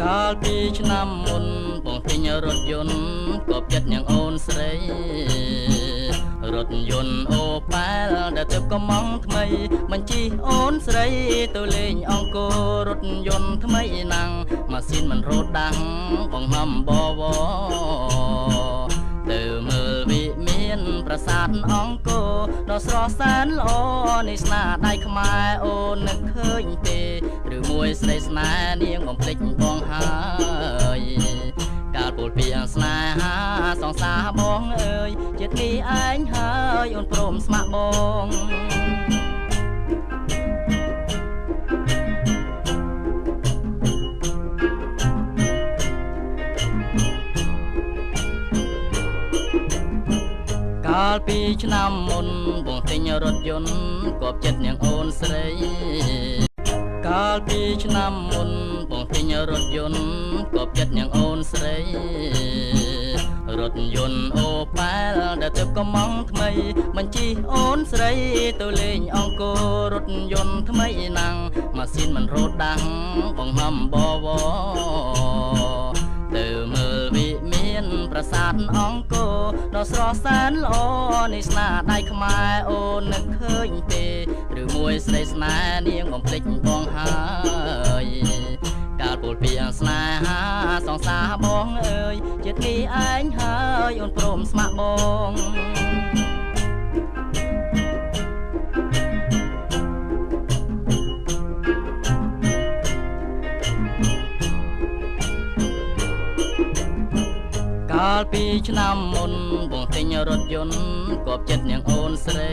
កាលពីឆ្នាំមុនបងទិញរថយន្តក៏ចិត្តនាងអូនស្រីរថយន្តអូប៉ែលដែលទៅកំងថ្មីបញ្ជីអូនស្រីទៅលេងអង្គររថយន្តថ្មីណាំងម៉ាស៊ីនមិនរត់ដាំងបងហំបវទៅមើលវិមានប្រាសាទអង្គរដ៏ស្រស់សែនល្អនេះស្នាដៃខ្មែរអូននឹកឃើញទេឬមួយស្ដីស្នេហ៍នាងបំភ្លេចបងហើយកាលពលពីស្នេហាសងសាបងអើយជាតិនេះឯងហើយអូនព្រមស្ម័គ្របងកាលពីឆ្នាំមុនបងទិញរថយន្តគប់ចិត្តនាងអូនស្រីកាលពីឆ្នាំមុនបងទិញរថយន្តគប់ចិត្តនាងអូនស្រីរថយន្តអូប៉ែលដែលទៅកំងថ្មីបញ្ជីអូនស្រីទៅលេងអង្គររថយន្តថ្មីណាំងម៉ាស៊ីនមិនរត់ដាំងបងហំបវទៅមើលវិមានប្រាសាទអង្គរដ៏ស្រស់សែនល្អនេះស្នាដៃខ្មែរអូននឹកឃើញទេឬមួយស្ដីស្នេហ៍នាងបំភ្លេចបងហើយកាលពលពីស្នេហាសងសាបងអើយជាតិនេះឯងហើយអូនព្រមស្ម័គ្របងកាលពីឆ្នាំមុនបងទិញរថយន្តគប់ចិត្តនាងអូនស្រី